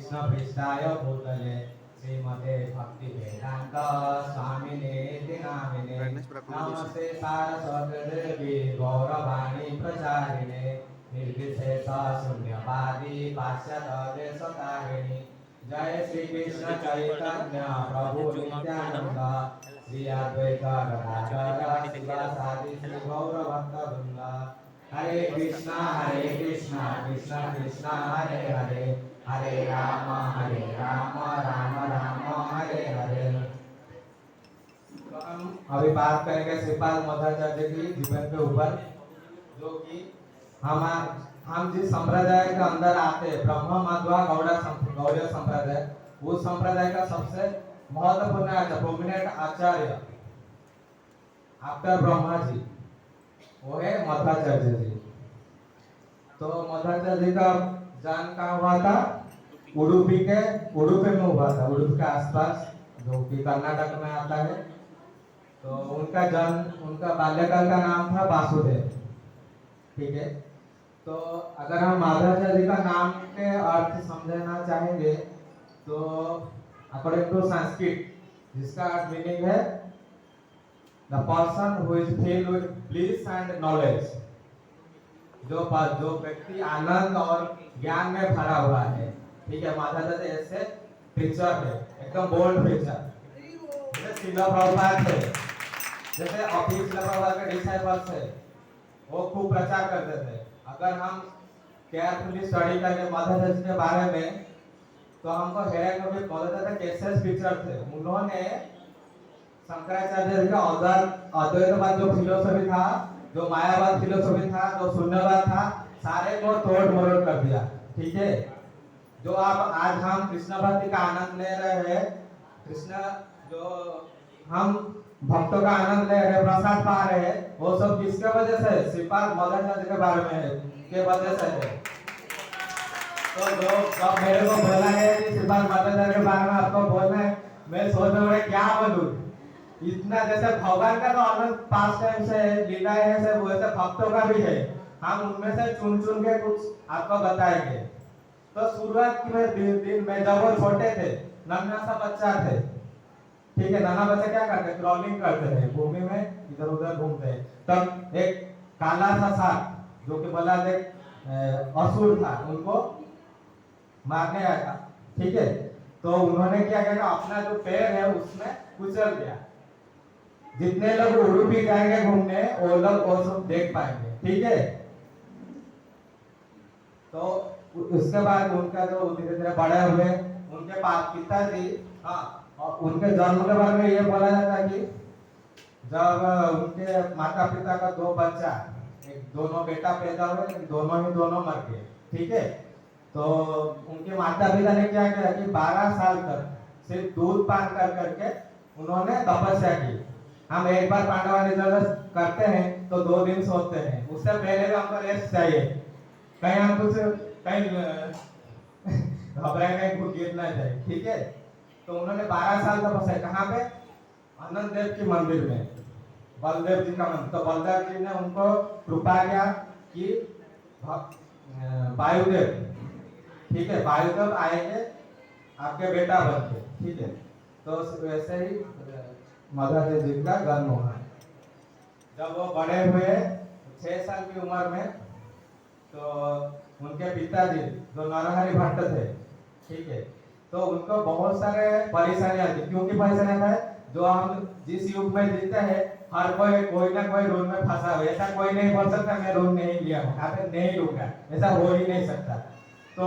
कृष्ण पृष्ठाय भूतले श्रीमते भक्ति वेदांत स्वामिने नामिने नमस्ते सारस्वती देवी गौरवाणी प्रचारिणे निर्विशेष शून्यवादी पाश्चात्य जय श्री कृष्ण चैतन्य प्रभु नित्यानंद श्री अद्वैत गदाधर शिवासादि श्री गौर भक्तवृंद हरे कृष्णा कृष्णा कृष्णा हरे हरे हरे राम राम राम हरे हरे। तो हम अभी बात करेंगे श्रीपाद मध्वाचार्य की जीवन के ऊपर, जो कि हम जिस संप्रदाय के अंदर आते हैं ब्रह्म मध्वा गौड़ीय संप्रदाय, उस संप्रदाय का सबसे महत्वपूर्ण आचार्य प्रोमिनेंट आचार्य आफ्टर ब्रह्मा जी वो है मध्वाचार्य जी। तो मध्वाचार्य जी का जन्म कहाँ हुआ था? उडुपी में हुआ था, उडुपी के आसपास जो कि कर्नाटक में आता है। तो उनका बाल्यकाल का नाम था वासुदेव। ठीक है, तो अगर हम माधवाचार्य जी का नाम के अर्थ समझना चाहेंगे तो अकॉर्डिंग टू संस्कृत जिसका अर्थ मीनिंग है the person who is filled with bliss and knowledge, जो व्यक्ति आनंद और ज्ञान में भरा हुआ है। ठीक है, माधवाचार्य ऐसे प्रीचर है, एकदम बोल्ड प्रीचर, जैसे श्रील प्रभुपाद है, जैसे अभी श्रील प्रभुपाद के डिसाइपल्स है, वो खूब प्रचार करते थे। अगर हम केयरफुली स्टडी करेंगे मध्वाचार्य के बारे में तो हमको हैरान होकर बोला था कैसे स्पीकर थे। उन्होंने शंकराचार्य जी का अद्वैतवाद जो फिलोसफी था, जो मायावाद फिलोसफी था, जो शून्यवाद था, सारे को तोड़ मरोड़ कर दिया। ठीक है, जो आप आज हम कृष्ण भक्ति का आनंद ले रहे हैं, कृष्ण जो हम भक्तों का आनंद ले रहे, प्रसाद पा रहे हैं, वो सब किसके वजह से? श्रीपाद मध्वाचार्य के बारे में है, के वजह से है। तो जो जब मेरे को बोला है कि श्रीपाद मध्वाचार्य के बारे में आपको बोलना है, मैं सोच रहा हूँ क्या बोलूं। इतना जैसे भगवान का तो आनंद पास टाइम से लीला है, से वैसे भक्तों का भी है। हम उनमें से चुन के कुछ आपको बताएंगे। तो शुरुआत में दिन में जब वो छोटे थे, नन्हा सा बच्चा थे, ठीक है, नाना बच्चे क्या करते? क्रॉलिंग करते थे, भूमि में इधर उधर घूमते। तब एक काला सा सांप जो कि बोला असुर था, उनको मारने आया था। ठीक है, तो उन्होंने क्या किया, अपना जो पैर है उसमें कुचल दिया। जितने लोग उडुपी जाएंगे घूमने वो लोग वो सब देख पाएंगे। ठीक है, तो उसके बाद उनका जो धीरे धीरे बड़े हुए, उनके पिताजी, और उनके जन्म के बारे में ये बोला जाता है कि जब उनके माता पिता का दो बच्चा, एक दोनों बेटा पैदा हुए, दोनों मर गए। ठीक है, तो उनके माता पिता ने क्या किया कि 12 साल तक सिर्फ दूध पान करके उन्होंने तपस्या की। हम एक बार पांडवानी करते हैं तो 2 दिन सोते हैं, उससे पहले भी हमको रेस्ट चाहिए, कहीं हम कुछ घबराए नहीं, गिर ना जाए। ठीक है, तो उन्होंने 12 साल तपस्या, कहाँ पे? आनंद देव के मंदिर में, बलदेव जी का मंदिर। तो बलदेव जी ने उनको कृपा किया कि वायुदेव, ठीक है, वायुदेव आएंगे आपके बेटा बन के। ठीक है, तो वैसे ही मध्वाचार्य जी का जन्म हुआ। जब वो बड़े हुए 6 साल की उम्र में, तो उनके पिताजी जो नरहरि भट्ट थे, ठीक है, तो उनको बहुत सारे परेशानियां थी। क्योंकि परेशानियां था, जो हम जिस युग में जीते हैं, हर कोई ना कोई रूल में फंसा हुआ। ऐसा कोई नहीं बोल सकता मैं रूल नहीं लिया हूँ, यहाँ पे नहीं लूंगा, ऐसा हो ही नहीं सकता। तो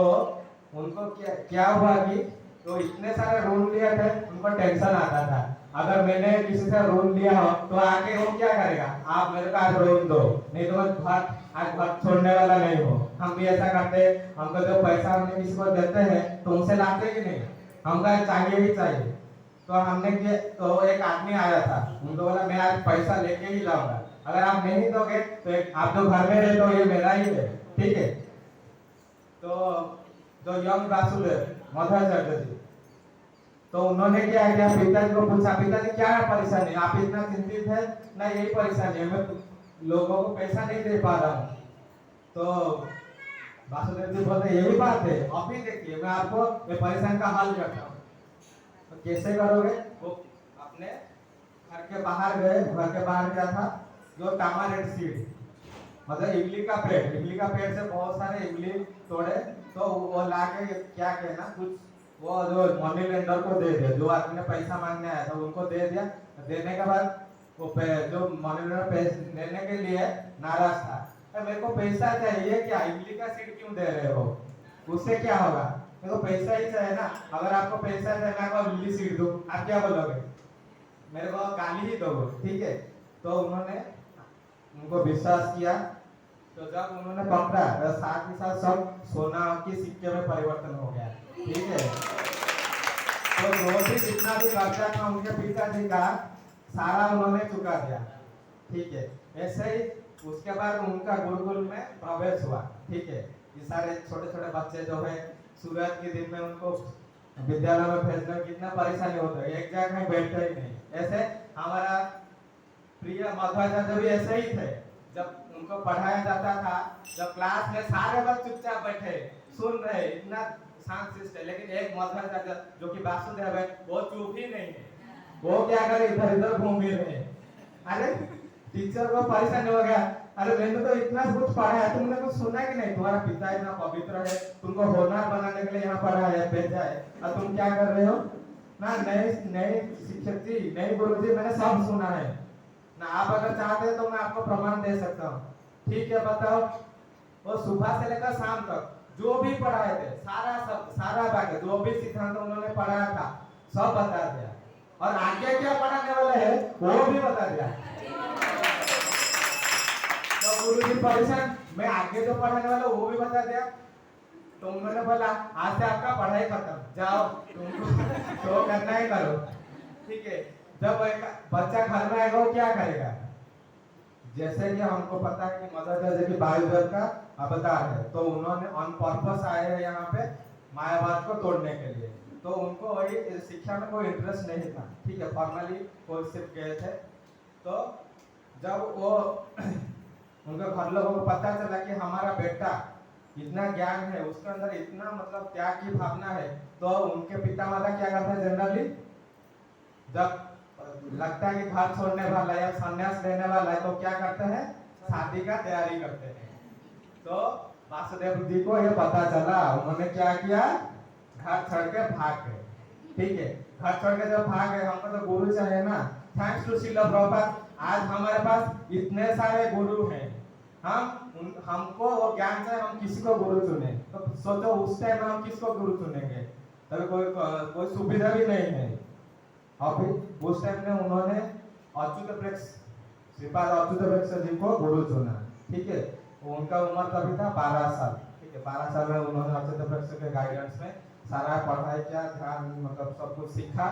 उनको क्या हुआ कि तो इतने सारे रूल लिए थे, उनको टेंशन आता था। अगर मैंने किसी से रूल लिया हो तो आगे वो क्या करेगा, आप मेरे को आज रूल दो, नहीं तो मैं आज घर छोड़ने वाला नहीं हो। हम भी ऐसा करते, हमको जो पैसा हमने किसी को देते हैं तो उनसे लाते कि नहीं, हमको चाहिए ही चाहिए। तो हमने तो एक आदमी आया था, उनको बोला मैं आज पैसा लेके ही लाऊंगा, अगर आप नहीं दोगे तो आप जो घर में रहते हो ये मेरा ही है। ठीक है, तो जो यंग वासुदेव मध्वाचार्य जी, तो उन्होंने क्या किया, पिताजी को पूछा, पिताजी क्या परेशानी, आप इतना चिंतित है ना? यही परेशानी है, मैं लोगों को पैसा नहीं दे पा रहा हूँ। तो वासुदेव जी बोलते यही बात है। अभी देखिए मैं आपको ये परेशान का हल करता हूँ। तो कैसे करोगे? वो अपने घर के बाहर गए, घर के बाहर क्या था, जो टामारेट सीड मतलब इमली का पेड़, इमली का पेड़ से बहुत सारे इमली तोड़े, तो वो लाके क्या किया ना, कुछ वो जो मनी लेंडर को दे दिया, जो आदमी ने पैसा मांगने आया था उनको दे दिया। देने के बाद वो जो मनी लेंडर पैसे देने के लिए नाराज था, मेरे को पैसा चाहिए, क्या इमली का सीड क्यों दे रहे हो, उससे क्या होगा, मेरे को पैसा ही चाहिए ना। अगर आपको पैसा चाहिए मैं आपको इमली सीड दूं, आप क्या बोलोगे? मेरे को गाली ही दोगे, ठीक है। तो उन्होंने उनको विश्वास किया। तो जब उन्होंने पकड़ा तो साथ ही साथ सब सोना के सिक्के में परिवर्तन हो गया, ठीक है। तो जो भी जितना भी खर्चा था उनके पिताजी का सारा उन्होंने चुका दिया, ठीक है। ऐसे ही उसके बाद उनका गुरुकुल में प्रवेश हुआ, ठीक है। ये सारे छोटे छोटे बच्चे जो है सूरज के दिन में उनको विद्यालय में भेजने में कितना परेशानी होता है, एक जगह में बैठते ही नहीं। ऐसे हमारा प्रिय मध्वाचार्य भी ऐसे ही थे। जब उनको पढ़ाया जाता था, जब क्लास में सारे बच्चे चुपचाप बैठे सुन रहे, इतना शांत शिष्ट है, लेकिन एक मध्वाचार्य जो कि वासुदेव है वो चुप ही नहीं है। वो क्या करे, इधर इधर घूम ही रहे। अरे टीचर को परेशान हो गया, अरे मैंने तो इतना कुछ पढ़ा है, तुमने कुछ सुना कि नहीं, तुम्हारा पिता इतना पवित्र है, तुमको होनहार बनाने के लिए यहाँ पढ़ा है, भेजा है, और तुम क्या कर रहे हो ना। नए नए शिक्षक जी, नए गुरु जी, मैंने सब सुना है ना, आप अगर चाहते हैं तो मैं आपको प्रमाण दे सकता हूँ, ठीक है बताओ। वो सुबह से लेकर शाम तक जो भी पढ़ाए थे सारा सब सारा बाकी जो भी सिद्धांत उन्होंने पढ़ाया था सब बता दिया, और आगे क्या पढ़ाने वाले हैं वो भी बता दिया। तो गुरु जी परेशान, मैं आगे जो पढ़ाने वाला वो भी बता दिया। तो उन्होंने बोला आज से आपका पढ़ाई खत्म, जाओ तुमको तो करना ही करो, ठीक है। जब एक बच्चा घर में आएगा वो क्या करेगा? जैसे कि हमको पता है कि मदर टेरेसा की वायुदेव का अवतार है, तो उन्होंने ऑन पर्पस आए हैं यहाँ पे मायावाद को तोड़ने के लिए। तो उनको वही शिक्षा में कोई इंटरेस्ट नहीं था, ठीक है, फॉर्मली वो सिर्फ गए थे। तो जब वो उनके घर लोगों को पता चला कि हमारा बेटा इतना ज्ञान है, उसके अंदर इतना मतलब त्याग की भावना है, तो उनके पिता माता क्या करते हैं जनरली, जब लगता है कि घर छोड़ने वाला है या संन्यास लेने वाला है तो क्या करते हैं, शादी का तैयारी करते हैं। तो वासुदेव जी को ये पता चला, उन्होंने क्या किया, घर छोड़ के भाग गए, ठीक है। घर छोड़ के जब भाग गए, हमको तो गुरु चाहिए ना। थैंक्स टू श्रील प्रभुपाद आज हमारे पास इतने सारे गुरु हैं, हमको वो ज्ञान से हम किसी को गुरु चुने। तो सोचो उस टाइम हम किसको गुरु चुनेंगे, तभी कोई सुविधा भी नहीं है। और फिर उस टाइम में उन्होंने अच्युत प्रेक्ष श्रीपाद अच्युत प्रेक्ष जी को गुरु चुना, ठीक है। उनका उम्र तभी था 12 साल, ठीक है। 12 साल में उन्होंने अच्युत प्रेक्ष के गाइडेंस में सारा पढ़ाई किया, ध्यान मतलब सब कुछ सीखा।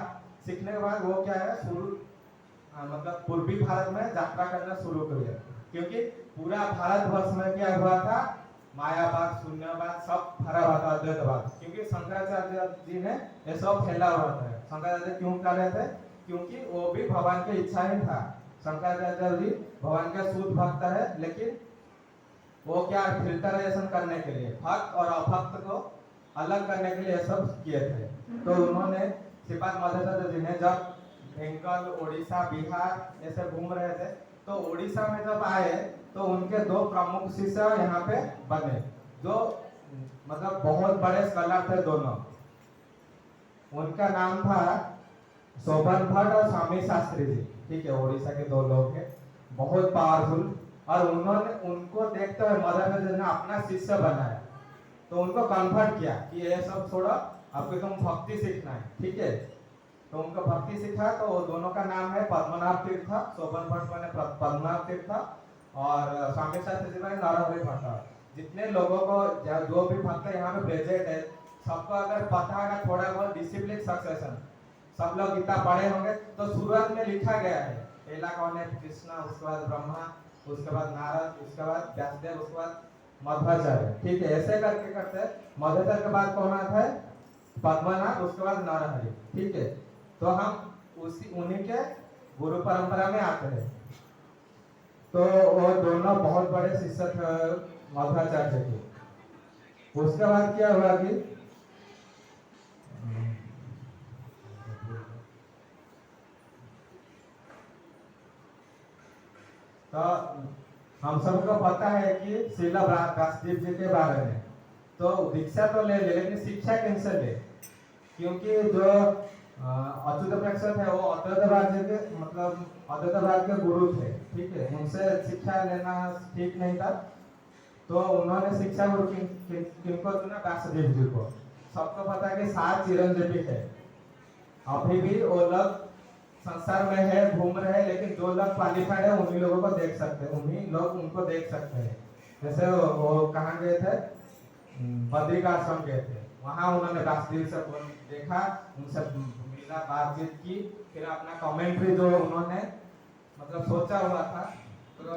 सीखने के बाद वो क्या है शुरू मतलब पूर्वी भारत में यात्रा करना शुरू किया, क्योंकि पूरा भारत वर्ष में क्या हुआ था, मायावाद शून्यवाद सब भरा हुआ था, अद्वैतवाद। क्योंकि शंकराचार्य जी ने ये सब फैला हुआ था। शंकराचार्य क्यों कर रहे थे, क्योंकि वो भी भगवान की इच्छा ही था। शंकराचार्य जी भगवान के शुद्ध भक्त है, लेकिन वो क्या फिल्टराइजेशन करने के लिए भक्त और अभक्त को अलग करने के लिए सब किए थे। तो उन्होंने श्रीपाद मध्वाचार्य जी ने जब बंगाल, उड़ीसा, बिहार ऐसे घूम रहे थे, तो उड़ीसा में जब आए तो उनके दो प्रमुख शिष्य यहाँ पे बने, जो मतलब बहुत बड़े स्कॉलर थे दोनों। उनका नाम था शोभन भट्ट और स्वामी शास्त्री जी, ठीक है। उड़ीसा के दो लोग हैं, बहुत पावरफुल। और उन्होंने उनको देखते हुए मदर ने अपना शिष्य बनाया। तो उनको कन्वर्ट किया कि ये सब छोड़ो, आपको तुम भक्ति सीखना है, ठीक है। तो उनको भक्ति सीखा। तो वो दोनों का नाम है पद्मनाभ तीर्थ। शोभन भट्ट मैंने पद्मनाभ तीर्थ और स्वामी शास्त्री जी मैंने नरहरि भट्ट। जितने लोगों को जो भी भक्त यहाँ पे प्रेजेंट है, सबको अगर पता है थोड़ा बहुत डिसिप्लिन सक्सेशन, सब लोग गीता पढ़े होंगे। तो शुरुआत में लिखा गया है पहला कौन है, कृष्णा, उसके बाद ब्रह्मा, उसके बाद नारद, उसके बाद व्यासदेव, उसके बाद मध्वाचार्य, ठीक है। ऐसे करके करते मध्वाचार्य के बाद कौन आता है, पद्मनाभ, उसके बाद नरहरि, ठीक है। तो हम उन्हीं के गुरु परंपरा में आते हैं। तो वो दोनों बहुत बड़े शिष्य थे मध्वाचार्य के। उसके बाद क्या हुआ कि तो हम सबको पता है कि श्रीला व्यासदेव जी के बारे में, तो दीक्षा तो ले ले लेकिन शिक्षा कैसे ले, क्योंकि जो अच्युत प्रेक्षक है वो अद्वैतवाद के मतलब अद्वैतवाद के गुरु थे, ठीक है, उनसे शिक्षा लेना ठीक नहीं था। तो उन्होंने शिक्षा गुरु किनको चुना? व्यासदेव जी को। सबको पता है कि 7 चिरंजीवी है, अभी भी वो लोग संसार में है, घूम रहे हैं, लेकिन जो लोग क्वालिफाइड है उन्हीं लोगों को देख सकते हैं, उन्हीं लोग उनको देख सकते हैं। जैसे वो कहाँ गए थे? बद्रिकाश्रम गए थे, वहां उन्होंने व्यासदेव से देखा, उनसे मिला, बातचीत की, फिर अपना कमेंट्री जो उन्होंने मतलब सोचा हुआ था तो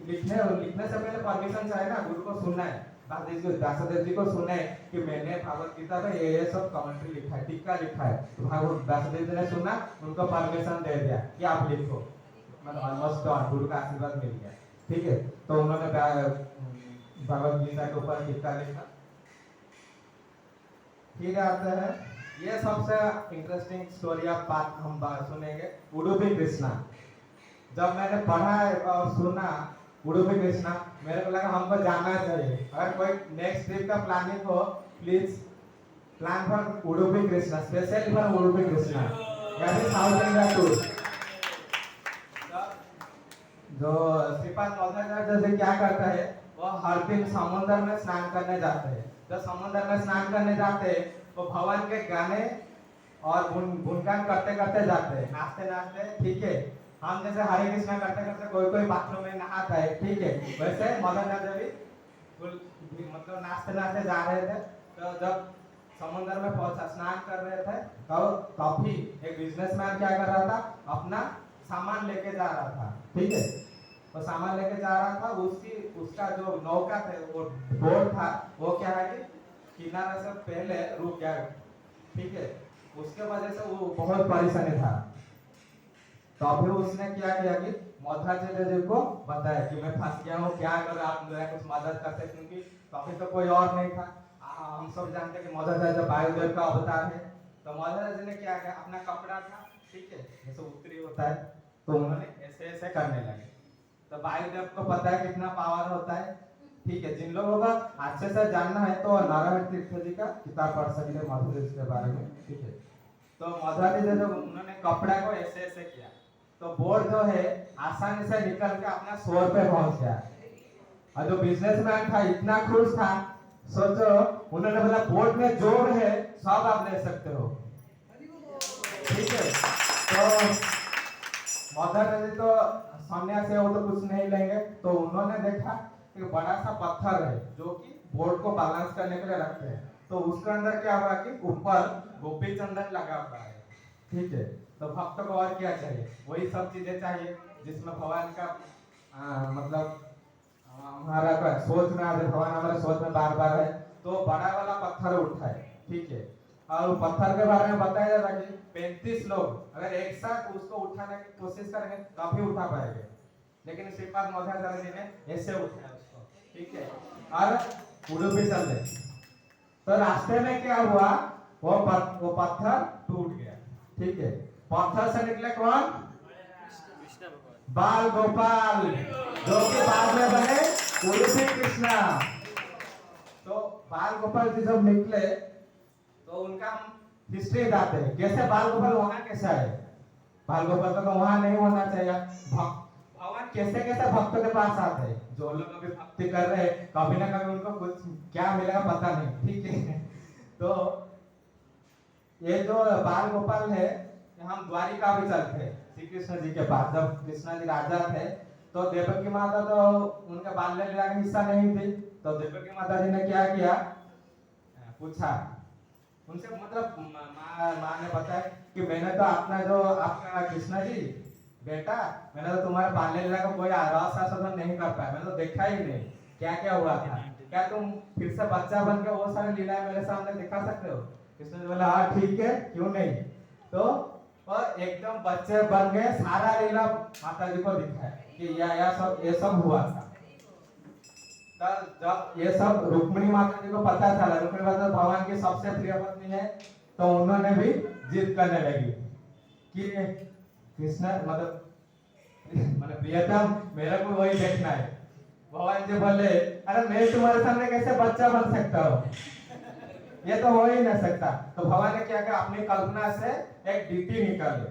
लिखने से पहले परमिशन चाहिए ना, गुरु को सुनना है, व्यासदेव जी को सुनना है कि मैंने भगवत गीता में ये सब कमेंट्री लिखा है, टीका लिखा है। तो व्यासदेव जी ने सुना, उनको परमिशन दे दिया कि आप लिखो, मतलब ऑलमोस्ट गुरु का आशीर्वाद मिल गया, ठीक है। तो उन्होंने भगवत गीता के ऊपर टीका लिखा। फिर आते हैं, ये सबसे इंटरेस्टिंग स्टोरी आप बात हम सुनेंगे, उडुपी कृष्णा। जब मैंने पढ़ा और सुना उडुपी कृष्णा, मेरे को लगा हमको जाना चाहिए। अगर कोई नेक्स्ट ट्रिप का प्लानिंग हो, please plan for Udupi Krishna, specially for Udupi Krishna, यानी साउथ इंडिया टूर। जो श्रीपाद मध्वाचार्य जैसे क्या करता है, वो हर दिन समुद्र में स्नान करने जाते हैं। जब समुद्र में स्नान करने जाते हैं तो भगवान के गाने और गुणगान करते करते जाते हैं, नाचते नाचते, ठीक है। हम जैसे हरे कृष्णा करते करते कोई कोई बाथरूम में नहाता है, ठीक है, वैसे मदन जी मतलब नाचते नाचते जा रहे थे। तो जब समुद्र में पहुंचा, स्नान कर रहे थे, तभी एक बिजनेसमैन क्या कर रहा था, अपना सामान लेके जा रहा था, ठीक है। तो सामान लेके जा रहा था, उसका जो नौका थे, वो बोट था, वो क्या है कि किनारे से पहले रुक गया, ठीक है। उसके वजह से वो बहुत परेशानी था। तो फिर उसने क्या किया कि मध्वाचार्य जी को बताया कि मैं फंस गया हूँ, क्या करो आप मेरा कुछ मदद कर सकते, क्योंकि कभी तो कोई और नहीं था। हम सब जानते हैं कि मध्वाचार्य वायुदेव का अवतार है। तो मध्वाचार्य जी ने क्या किया, अपना कपड़ा था, ठीक है, जैसे उत्तरी होता है, तो उन्होंने ऐसे ऐसे करने लगे। तो वायुदेव को पता है कितना पावर होता है, ठीक है। जिन लोगों का अच्छे से जानना है तो नारायण तीर्थ जी का किताब पढ़ सकते हैं मध्वाचार्य के बारे में, ठीक है। तो मध्वाचार्य जो उन्होंने कपड़ा को ऐसे ऐसे किया, तो बोर्ड जो है आसानी से निकल के अपना शोर पे पहुंच गया। और जो बिजनेसमैन था इतना खुश था, सोचो, उन्होंने बोला बोर्ड में जोड़ है, सब आप ले सकते हो, ठीक है। तो मध्वाचार्य जी तो सन्यासी है, वो तो कुछ नहीं लेंगे। तो उन्होंने देखा कि बड़ा सा पत्थर है जो कि बोर्ड को बैलेंस करने के लिए रखते हैं। तो उसके अंदर क्या हुआ कि ऊपर गोपी चंदन लगा हुआ है, ठीक है। तो भक्त को और क्या चाहिए, वही सब चीजें चाहिए जिसमें भगवान का मतलब हमारा का सोच में आज भगवान हमारे सोच में बार बार है। तो बड़ा वाला पत्थर उठाए, ठीक है। और पत्थर के बारे में बताया जा रहा है कि 35 लोग अगर एक साथ उसको उठाने की कोशिश करेंगे तभी उठा पाएंगे, लेकिन श्रीपाद मध्वाचार्य जी ने ऐसे उठाया उसको, ठीक है। और उडुपी चले, तो रास्ते में क्या हुआ, वो पत्थर टूट गया, ठीक है। पत्थर से निकले कौन? बाल गोपाल, जो कि बाद में बने उडुपी कृष्णा। तो बाल गोपाल जी जब निकले तो उनका हम हिस्ट्री बताते हैं, कैसे बाल गोपाल वहां कैसे आए। बाल गोपाल तो वहां नहीं होना चाहिए। भगवान कैसे कैसे भक्तों के पास आते हैं, जो लोग अभी भक्ति कर रहे हैं, कभी ना कभी उनको कुछ क्या मिलेगा पता नहीं, ठीक है। तो ये जो बाल गोपाल है, हम द्वारिका भी चलते हैं श्री कृष्ण जी के पास। जब कृष्ण जी राजा थे तो देवकी माता तो उनका बाल्य लीला का हिस्सा नहीं थी। तो देवकी माता जी ने क्या किया, पूछा उनसे, मतलब माँ ने बताया कि मैंने तो अपना जो आपका कृष्ण जी बेटा, मैंने तो तुम्हारे बाल्य लीला को कोई रस आस्वादन नहीं कर पाया, मैंने तो देखा ही नहीं क्या क्या हुआ था। क्या तुम फिर से बच्चा बन के वो सारी लीलाएं मेरे सामने दिखा सकते हो? कृष्ण जी बोला हाँ ठीक है, क्यों नहीं। तो और एकदम बच्चे बन गए, सारा लीला माता जी को दिखाया कि यह सब ये सब हुआ था। तब जब ये सब रुक्मिणी माता जी को पता चला, रुक्मिणी माता भगवान की सबसे प्रिय पत्नी है, तो उन्होंने भी जिद करने लगी कि कृष्ण मतलब प्रियतम मेरे को वही देखना है। भगवान जी बोले अरे मैं तुम्हारे सामने कैसे बच्चा बन सकता हूँ, ये तो हो ही नहीं सकता। तो भगवान ने क्या किया, अपनी कल्पना से एक डीटी निकाले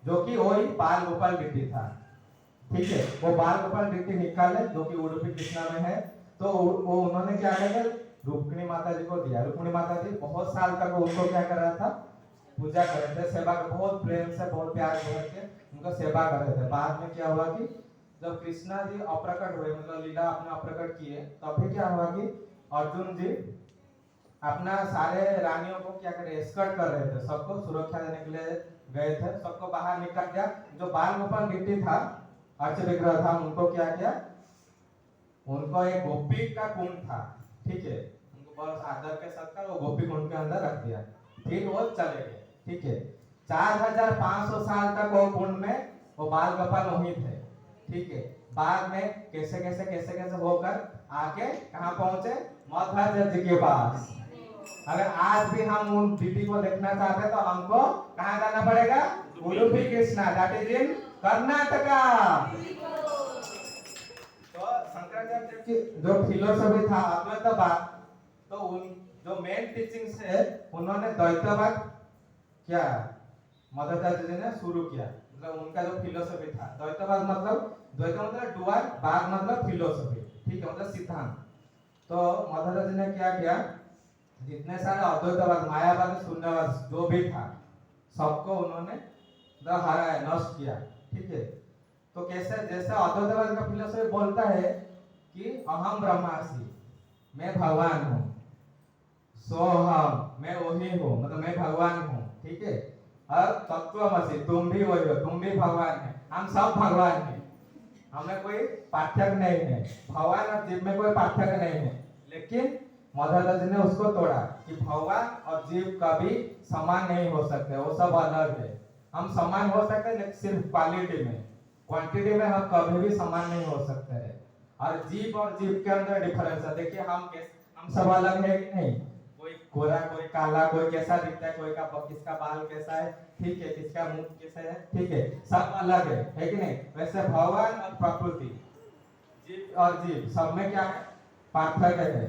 जो कि वही बाल गोपाल डीटी था। ठीक है, वो बाल गोपाल डीटी निकाले जो कि उडुपी कृष्णा में है। तो वो उन्होंने क्या किया, रुक्मिणी माता जी को दिया। रुक्मिणी माता जी बहुत साल तक उनको क्या कर रहा था, पूजा कर रहे थे, सेवा कर, बहुत प्रेम से बहुत प्यार करके उनका सेवा कर रहे थे। बाद में क्या हुआ कि जब कृष्णा जी अप्रकट हुए, मतलब लीला अपने अप्रकट किए, तभी क्या हुआ कि अर्जुन जी अपना सारे रानियों को क्या करे, एस्कॉर्ट कर रहे थे, सबको सुरक्षा देने के लिए गए थे, सबको बाहर निकल गया। जो बाल गोपाल गिट्टी था, अर्च विग्रह था, उनको क्या किया, उनको एक गोपी का कुंड था, ठीक है, उनको बहुत आदर के साथ का वो गोपी कुंड के अंदर रख दिया। फिर वो चले गए। ठीक है, 4500 साल तक वो कुंड में वो बाल गोपाल वहीं थे। ठीक है, बाद में कैसे कैसे कैसे कैसे होकर आके कहाँ पहुंचे, मध्वाचार्य जी के पास। अगर आज भी हम उन दीदी को देखना चाहते हैं तो हमको कहाँ जाना पड़ेगा, Udupi Krishna, that is in Karnataka. तो शंकराचार्य की जो फिलोसफी था अद्वैतवाद, तो उन जो मेन टीचिंग से उन्होंने द्वैतवाद क्या मध्वाचार्य जी ने शुरू किया। मतलब उनका जो फिलोसफी था द्वैतवाद, मतलब द्वैत मतलब डुअर, वाद मतलब फिलोसफी, ठीक है, मतलब सिद्धांत। तो मध्वाचार्य जी ने क्या किया, जितने सारे अद्वैतवाद, मायावाद, शून्यवाद जो भी था, सबको उन्होंने हराया, नष्ट किया। ठीक है, तो कैसे, जैसे अद्वैतवाद का फिलोसफी बोलता है कि अहम ब्रह्मास्मि, मैं भगवान हूँ, सोहम मैं वही हूँ, मतलब मैं भगवान हूँ। ठीक है, और तत्वमसि तुम भी वही हो, तुम भी भगवान है, हम सब भगवान हैं, हमें कोई पार्थक्य नहीं है, भगवान और जीव में कोई पार्थक्य नहीं है। लेकिन मध्वाचार्य जी ने उसको तोड़ा कि भगवान और जीव कभी समान नहीं हो सकते, वो सब अलग है। हम समान हो सकते हैं सिर्फ क्वालिटी में, क्वांटिटी में हम कभी भी समान नहीं हो सकते हैं। और जीव के अंदर डिफरेंस है। देखिए हम सब अलग है कि नहीं, कोई गोरा, कोई काला, कोई कैसा दिखता है, कोई का किसका बाल कैसा है, ठीक है, किसका मुंह कैसा है, ठीक है, सब अलग है कि नहीं। वैसे भगवान और प्रकृति, जीव और जीव, सब में क्या है, पार्थक्य है।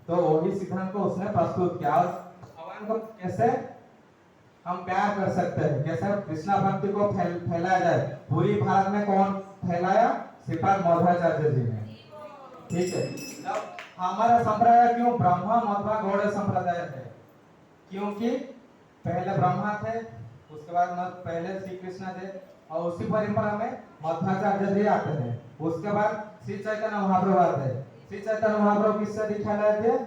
तो वही सिद्धांत को उसने प्रस्तुत किया। और भगवान को कैसे हम प्यार कर सकते हैं, कैसे कृष्णा भक्ति को फैलाया जाए, पूरी भारत में कौन फैलाया, श्रीपाद मध्वाचार्य जी ने। ठीक है, जब हमारा संप्रदाय क्यों ब्रह्मा मध्वा गौड़ संप्रदाय है, क्योंकि पहले ब्रह्मा थे, उसके बाद पहले श्री कृष्ण थे, और उसी परंपरा में मध्वाचार्य जी आते हैं। उसके बाद श्री चैतन्य महाप्रभु आते हैं। श्री चैतन्य महाप्रभु किससे दीक्षा लाए थे,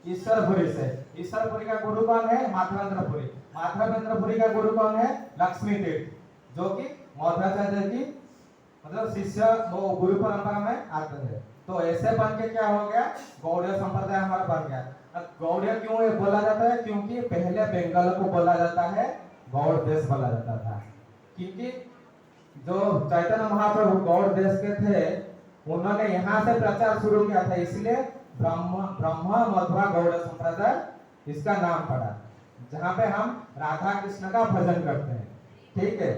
ईश्वरपुरी से। ईश्वरपुरी का गुरु कौन है, माधवेंद्रपुरी। माधवेंद्रपुरी का गुरु कौन है, लक्ष्मी तीर्थ, जो कि मध्वाचार्य की मतलब शिष्य, वो गुरु परंपरा में आते हैं। तो ऐसे बन के क्या हो गया, गौड़ीय संप्रदाय हमारा बन गया। गौड़ीय क्यों बोला जाता है, क्योंकि पहले बंगाल को बोला जाता है गौड़ देश बोला जाता था, क्योंकि जो चैतन्य महाप्रभु गौड़ देश के थे, उन्होंने यहाँ से प्रचार शुरू किया था, इसलिए ब्रह्म मध्वा गौड़ संप्रदाय इसका नाम पड़ा, जहाँ पे हम राधा कृष्ण का भजन करते हैं। ठीक है,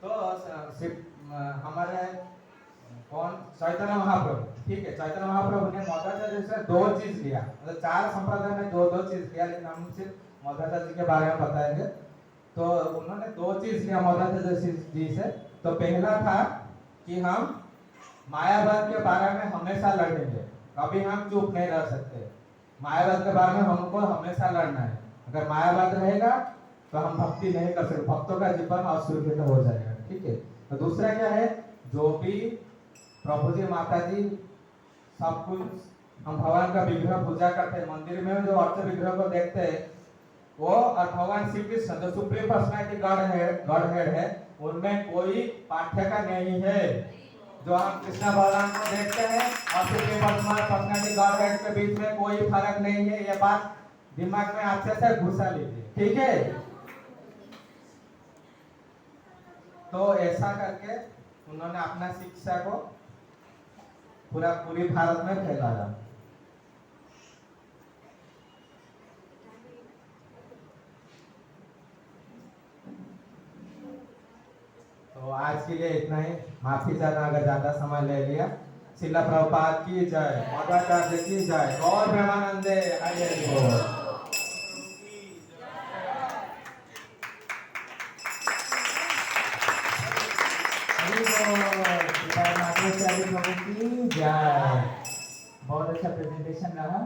तो हमारे कौन, चैतन्य महाप्रभु। ठीक है, चैतन्य महाप्रभु ने मध्वाचार्य से 2 चीज लिया, मतलब 4 संप्रदाय में 2 चीज लिया, लेकिन हम सिर्फ मध्वाचार्य जी के बारे में बताएंगे। तो उन्होंने 2 चीज लिया मध्वाचार्य जी से। तो पहला था कि हम मायावाद के बारे में हमेशा लड़ेंगे, कभी हम चुप नहीं रह सकते। मायावाद के बारे में हमको हमेशा लड़ना है। अगर मायावाद रहेगा तो हम भक्ति नहीं कर सकते, भक्तों का जीवन असुरक्षित हो जाएगा। ठीक है, तो दूसरा क्या है, जो भी प्रभु जी, माता जी, सब कुछ हम भगवान का विग्रह पूजा करते हैं, मंदिर में जो अर्च विग्रह को देखते हैं, वो और भगवान श्री कृष्ण जो सुप्रीम पर्सनैलिटी गॉड हेड है, उनमें कोई पार्थक्य नहीं है। जो हम कृष्ण भगवान को देखते हैं और सुप्रीम पर्सनैलिटी गॉड हेड के बीच में कोई फर्क नहीं है, ये बात दिमाग में अच्छे से घुसा लीजिए। ठीक है, तो ऐसा करके उन्होंने अपना शिक्षा को पूरी भारत में फैलाया। तो आज के लिए इतना ही, माफी चाहना अगर ज्यादा समय ले लिया। शिला प्रभुपाद की जय, मध्वाचार्य की जय, गौर प्रेमानंदे, हरि हरि बोल। मध्वाचार्य प्रभु की जय। बहुत अच्छा प्रेजेंटेशन रहा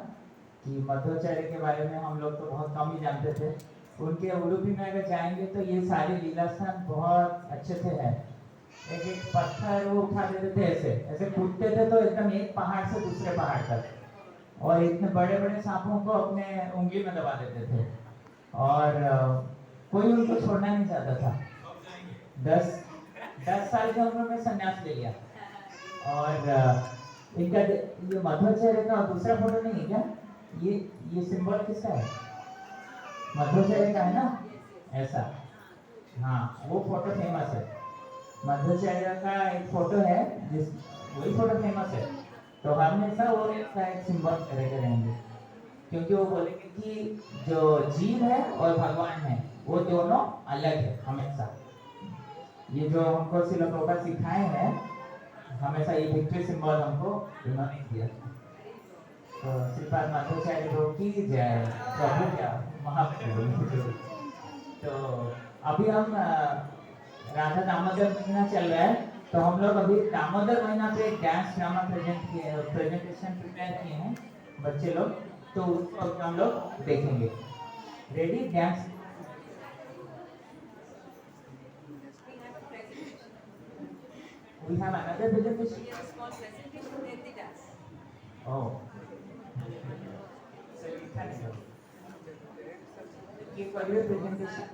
कि मध्वाचार्य के बारे में हम लोग तो बहुत कम ही जानते थे। उनके उडुपी में अगर जाएंगे तो ये सारे लीला स्थान बहुत अच्छे से है। एक एक पत्थर वो उठा देते थे, ऐसे ऐसे कूदते थे तो एकदम एक पहाड़ से दूसरे पहाड़ तक, और इतने बड़े बड़े सांपों को अपने उंगली में दबा देते थे, और कोई उनको छोड़ना नहीं चाहता था। 10 साल की उम्र में संन्यास ले लिया। और इनका ये मध्वाचार्य का दूसरा फोटो नहीं है क्या? ये सिंबल किसका है? मध्वाचार्य का है ना, ऐसा। हाँ, वो फोटो फेमस है। मध्वाचार्य का एक फोटो है, जिस वही फोटो फेमस है। तो हमेशा वो इसका एक सिंबल करके रहेंगे, क्योंकि वो बोलेंगे कि जो जीव है और भगवान है वो दोनों अलग है हमेशा। ये जो हमको श्रील प्रभुपाद सिखाए हैं, हमेशा ये विक्ट्री सिंबल हमको इन्होंने दिया। तो श्रीपाद मध्वाचार्य प्रभु की जय। प्रभु क्या महाप्रभु। तो अभी हम राधा दामोदर महीना चल रहा है, तो हम लोग अभी दामोदर महीना पे एक डांस ड्रामा प्रेजेंटेशन प्रिपेयर किए हैं बच्चे लोग, तो उसको अभी हम लोग देखेंगे। Ready? Dance we have another presentation. We have a small presentation then the dance. Oh, so you can go. Give for your presentation.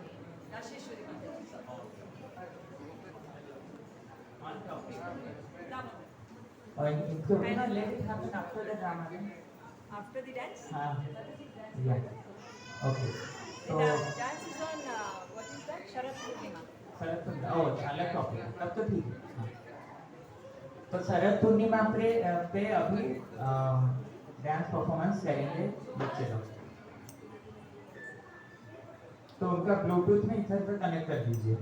Rasheshwari Mataji. On topic. Damodar. So let it happen after the drama. After the dance? Yeah. Okay. So the dance is on what is that? Sharat Purnima. Sharad Purnima, ओ अलग topic, तब तो ठीक है। तो शरद पूर्णिमा पे अभी dance performance करेंगे बच्चे लोग, तो उनका ब्लूटूथ में इधर पे कनेक्ट कर दीजिए।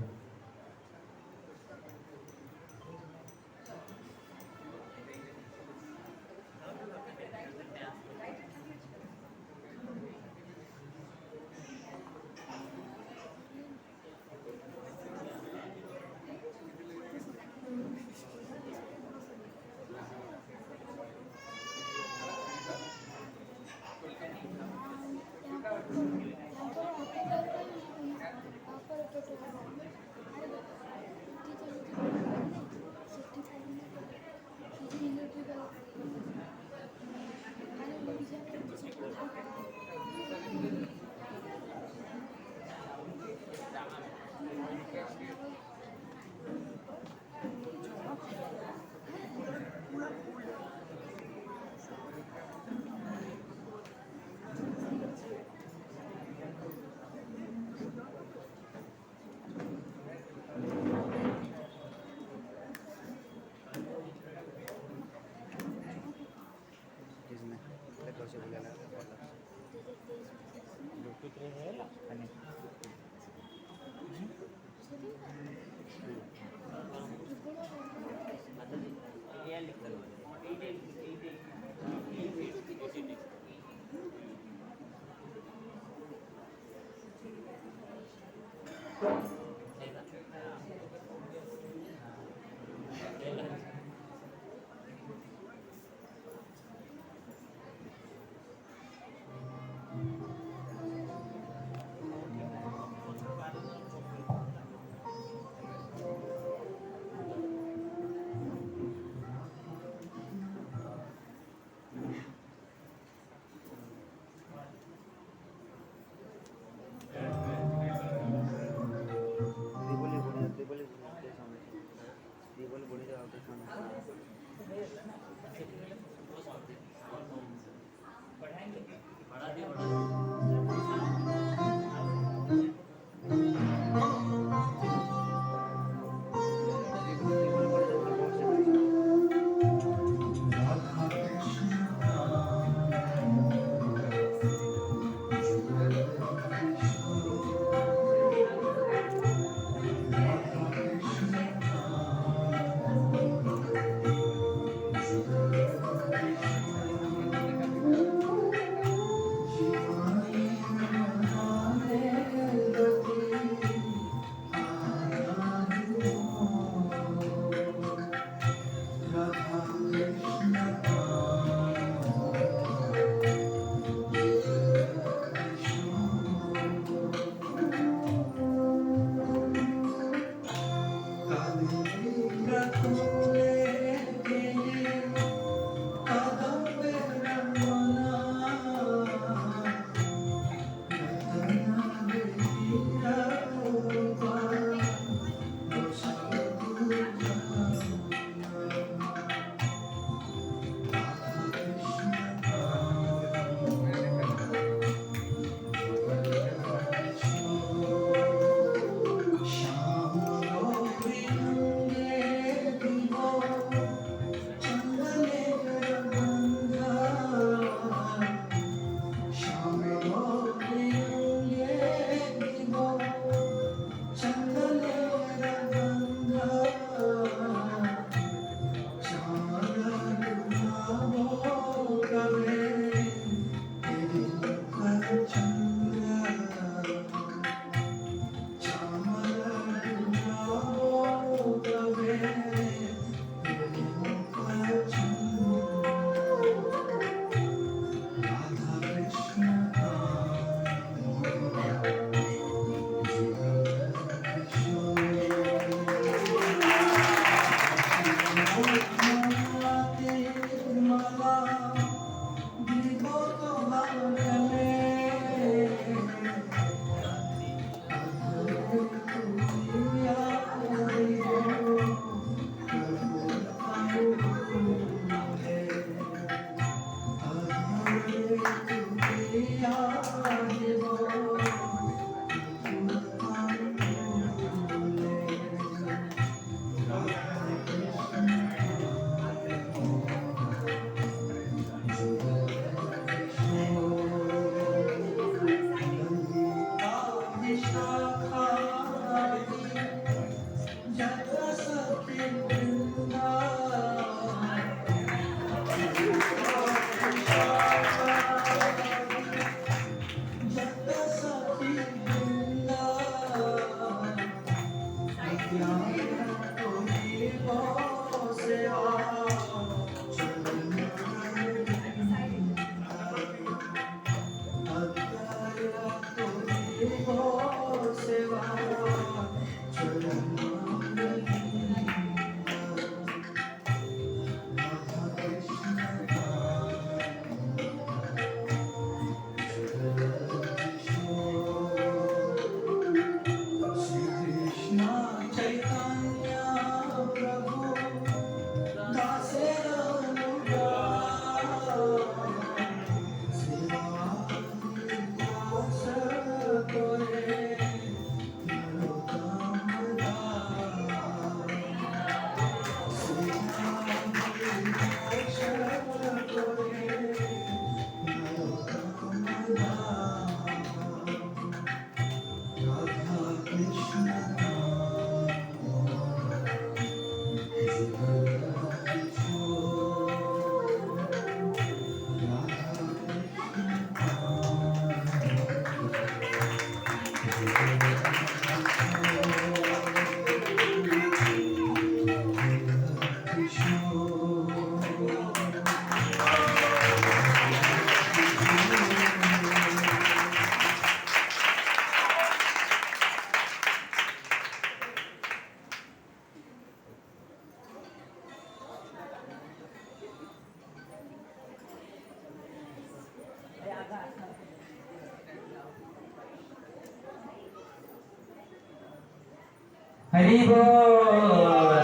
हरि बोल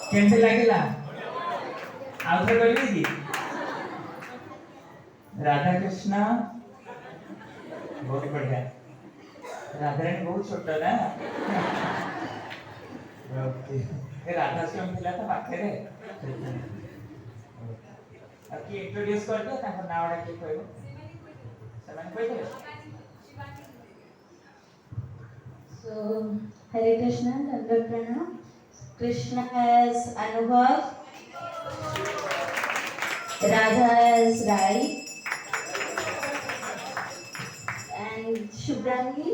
केमती लगिला आउ थे कहबी कि राधा कृष्ण बहुत बढ़िया राधा रानी बहुत छोट ना राधा स्वामी थिला तो पाखे रे अब की इंट्रोड्यूस कर दे ताको नावडा के कहबो समान कहबो So, Hare Krishna, Dandavata Pranam. Krishna as Anubhav, Radha as Rai, and Shubhrangi,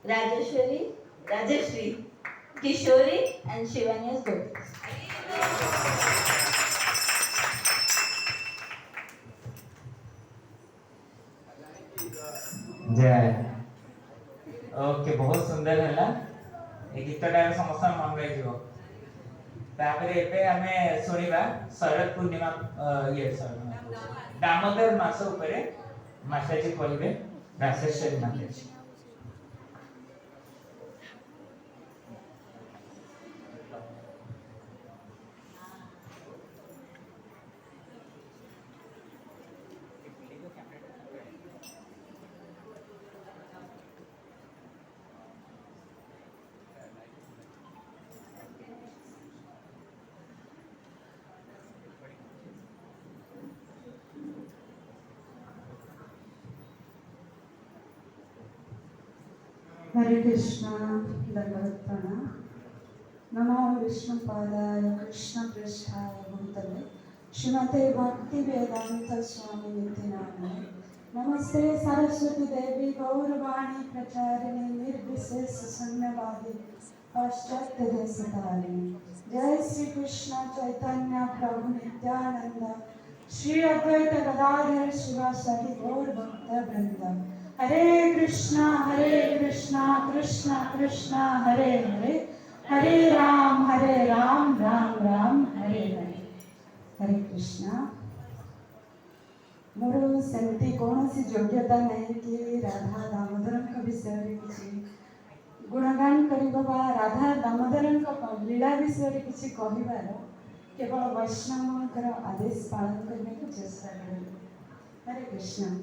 Rajeshwari, Rajashri, Kishori, and Shivani as Gopi. जय ओके बहुत सुंदर है ए गीतटा समस्त मन रही तापर एबे हमें सुनिबा शरद पूर्णिमा ये दामोदर मास उपरे मासाजी कहबे राशेश्वरी माताजी हरे कृष्णा दंडवत प्रणाम। नमो विष्णुपादाय कृष्ण पृष्ठाय भूतले श्रीमते भक्ति वेदांत स्वामी निधि नामिने नमस्ते सरस्वती देवी गौरवाणी प्रचारिणे निर्विशेष शून्यवादी पाश्चात्य देशतारिणे। जय श्री कृष्ण चैतन्य प्रभु नित्यानंद श्री अद्वैत गदाधर शिवासादि गौर भक्त वृंद। हरे कृष्णा कृष्ण कृष्ण हरे हरे हरे राम राम राम हरे हरे। हरे कृष्णा। मोर सेमती कौन सी योग्यता नहीं कि राधा दामोदर विषय किसी गुणगान करवा राधा दामोदर लीला विषय किसी कहबार केवल वैष्णव आदेश पालन करने को चेष्टा करें। हरे कृष्ण।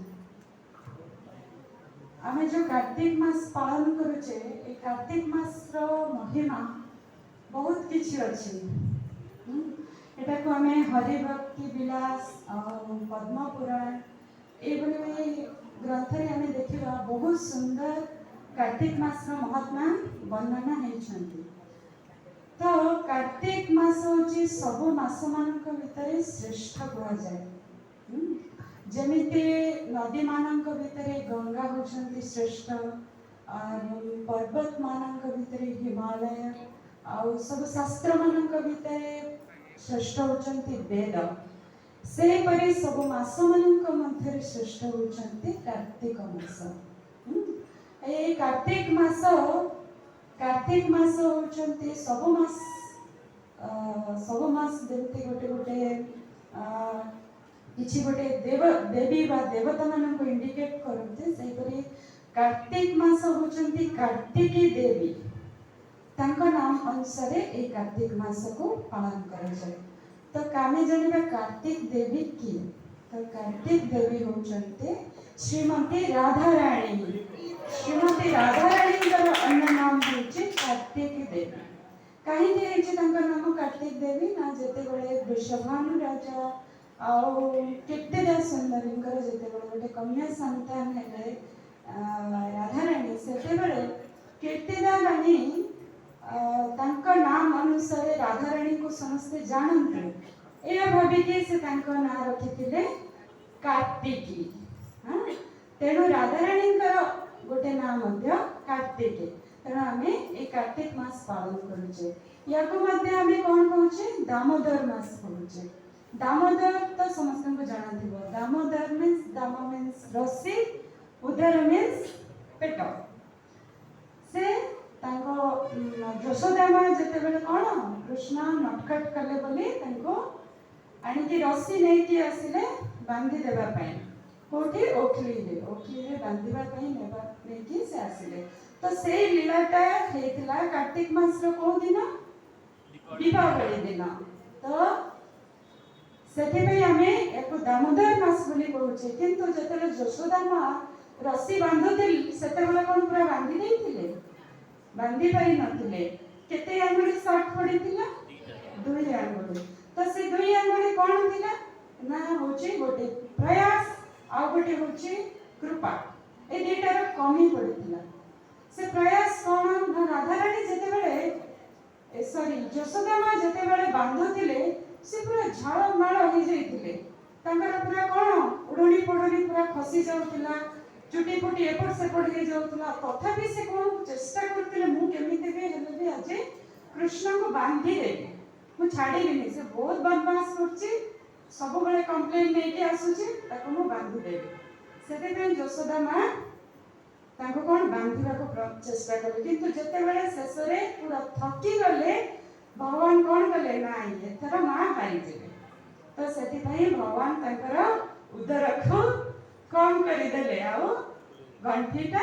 आमे जो कार्तिक मास पालन करुचे ए कार्तिक मास रो महिमा बहुत किछि अछि। एटा को आमे हरि भक्ति विलास पद्म पुराण ए भली ग्रंथ रे आमे देखिबा बहुत सुंदर कार्तिक मास रो महात्मा वर्णना हे छथि। तो कार्तिक मास होची सब मास मानक भितरे श्रेष्ठ कहा जाय। जमिते नदी मानक भितरे गंगा होचंती श्रेष्ठ पर्वत मानक भितरे हिमालय आउ सब शास्त्र मानक भितरे श्रेष्ठ होचंती वेद। से परि सब मास मानक मध्य श्रेष्ठ होचंती कार्तिक मास। ए कार्तिक मास होचंती सब मास जेमती गोटे गोटे किछि गोटे देव देवी बा देवता मान को इंडिकेट करते सेपरि कार्तिक मास होचंती कार्तिकी देवी तांका नाम अनुसार ए कार्तिक मास को पालन करा जाए। तो कामे जानिबा कार्तिक देवी की तो कार्तिक देवी होचंती श्रीमती राधा रानी अन्य नाम होची कार्तिक देवी। कहीं नाम कार्तिक देवी ना जेते बड़े वृषभानु राजा आउ केते सुंदरींकर जेते बड़े गोटे कन्या संतान हेले राधा रानी सेते बड़े केतेदा रानी तांका नाम अनुसार राधा रानी को समस्त जानते या भाबी के से तांका नाम रखिथिले कार्तिकी। हां तेणु राधा रानी गोटे नाम मध्य कार्तिकी तेणु आम ये कार्तिक मास पालन करुचे। या कौन कहूचे दामोदर मास कहूचे। दामोदर तो समस्त को जाना थी दामोदर मीन्स दाम मीन्स रस्सी उदर मीन्स पेट से यशोदा माँ जिते बड़े कौन कृष्ण नटखट कले बोली आणिकी रस्सी नहीं कि आसिले बांधी देबा पई कोठी ओखली बांधिबा पई नेबा नेकी से आसिले। तो से लीलाटा हेतला कार्तिक मास रो को दिन दीपावली दिन। तो सेठी पे हमें एक दामोदर मास बोली कहूचे किंतु जतले यशोदा माँ रस्सी बांधुथिल सेते बेला कोन पूरा बांधी देथिले बांधी पारि नथिले केते आंगुली शॉर्ट पड़ीथिला दुई आंगुली। तो से दुई आंगुली कोन थिला ना होची गोटे प्रयास आ गोटे होची कृपा ए दुईटार कमी पड़ीथिला। से प्रयास कोन ना राधा रानी जेते बेले सॉरी यशोदा माँ जेते बेले बांधुथिले से पूरा झाड़ माड़ हो जाइथिले तांकर पूरा कोन उडोनी पडोनी पूरा खसी जाउथिला चुटी फुटी एपट सेपट हो जाउथिला। तथापि से कोन चेष्टा करथिले मु केमिते भी हेले भी आज कृष्ण को बांधी देबे मु छाड़ीबिनी से बहुत बदमाश करछि सब बेले कंप्लेन नै के आसुछि ताको मु बांधी देबे। सेते पे यशोदा माँ ताको कोन बांधीबा को चेष्टा करले किंतु जते बेले शेष रे पूरा थकी गले भगवान कोन कले नाही एथरा माँ हारी जेबे। तो सेति पई भगवान तांकर उदर को कम करी देले आउ गंठीटा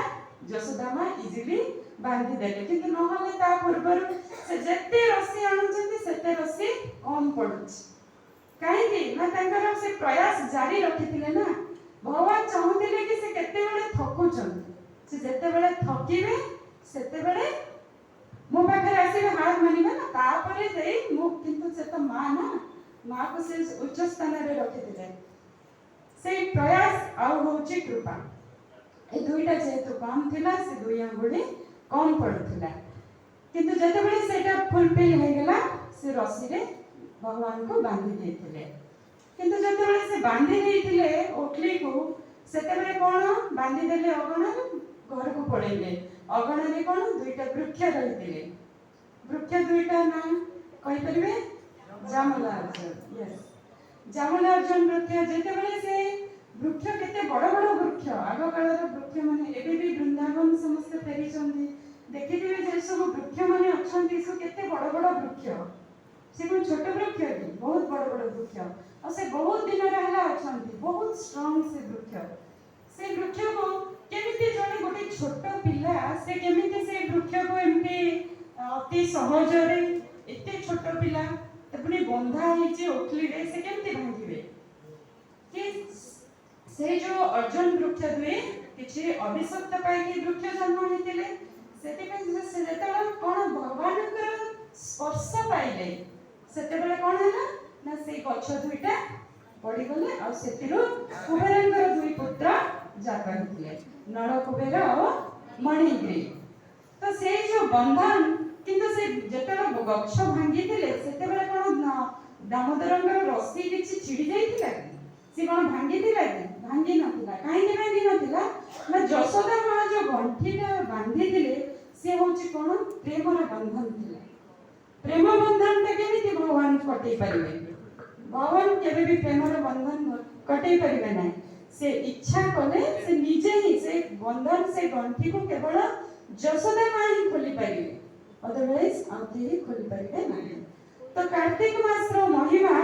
यशोदा माँ इजिली बांधी देले किंतु नहले ता पूर्वर से जत्ते रस्सी आणुचंती सेते रस्सी कम पडुछ काहेकि ना तांकर से प्रयास जारी रखिथिले ना भगवान चाहुथिले कि से केते बेले थकुचंती से जत्ते बेले थकीबे सेते बेले मो पाखे आसी हाथ मानिबे ना तापरे देई मु किंतु से तो माँ ना माँ को से उच्च स्थान रे रखिथिले से प्रयास आउ होची कृपा ए दुईटा जेतु कम थिला से दुई आंगुली कम पड़ुथिला किंतु जते बेले सेटा फुलफिल हो गेला से रस्सी रे भगवान को बांधी देथिले किंतु जते बेले से बांधी देथिले ओखली को सेते बेले कोन बांधी देले अगणा घर को पळेले अगणा रे कोन दुईटा वृक्ष रहिथिले वृक्ष दुईटा ना कहि परिबे जामला अर्जुन यस जामला अर्जुन वृक्ष जेते बेले से वृक्ष केते बड़ बड़ वृक्ष आग कालर वृक्ष माने एबे भी वृंदावन समस्त फेरी चंदी देखिथिबे जे सब वृक्ष माने अछंती सो केते बड़ बड़ वृक्ष से कोन छोट वृक्ष की बहुत बड़ बड़ वृक्ष और से बहुत दिन रहला अछंती बहुत स्ट्रांग से वृक्ष को केमिति जने गोटे छोट पिला से केमिति से वृक्ष को एमती अति सहज रे एते छोट पिला तपने बंधा हिचे ओखली रे से केमिति भांगिबे कि से जो अर्जुन वृक्ष दुए किछि अभिशप्त पाई कि वृक्ष जन्म होइतिले सेति पे से जेता कोन भगवान कर स्पर्श पाइले सेते बेले कोन हैला ना से गछ दुईटा पड़ी गले आ सेतिरो कुबेरंकर दुई पुत्र जात होइतिले नळ कुबेर और मणिग्री। तो से जो बंधन किंतु से जेता गछ भांगितिले सेते बेले कोन दामोदरंकर रस्सी किछि छिड़ी जाइतिला से कोन भांगितिला भांगी नथिला काहे के भांगी नथिला ना यशोदा माँ जो गंठीटा बांधी दिले से होची कोन प्रेमर बंधन थिला प्रेम बंधन ता केमिति भगवान कटै परिबे भगवान केबे भी प्रेमर बंधन कटै परिबे नै से इच्छा कले से निजे ही से बंधन से गंठी को केवल यशोदा माँ ही खोली पारे, अदरवाइज आउ केही खोली पारे नहीं। तो कार्तिक मास रो महिमा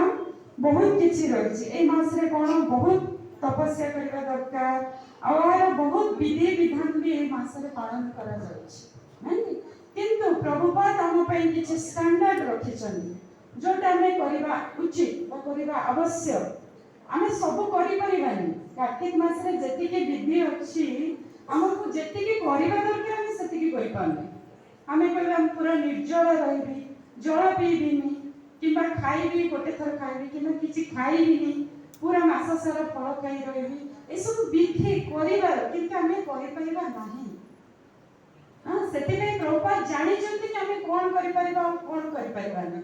बहुत किछि रहिछि। ए मास रे कोन बहुत तपस्या करबा दरकार और बहुत विधि विधान भी ए मास रे पालन करा जाउछि नहीं। किंतु प्रभुपाद हम पई किछि स्टैंडर्ड रखिछन्ति जोटा हमें करबा उचित बा करबा आवश्यक। आमे सब करि परिबानी। कार्तिक मास रे जेतिके विधि अछि हमको जेतिके करबा दरकार हम सेतिके करि पानी। आमे कहबा हम पूरा निर्जल रहिबी, जल पीबिनी किंबा खाइबी, गोटे थर खाइबी किंबा किछि खाइबिनी, पूरा मास सारा फल खाई रहिबी, ए सब विधि करिबार किंतु आमे करि परिबा नाही। हां सेति में प्रभुपाद जानि जंती कि आमे कोन करि परिबा और कोन करि परिबा नै।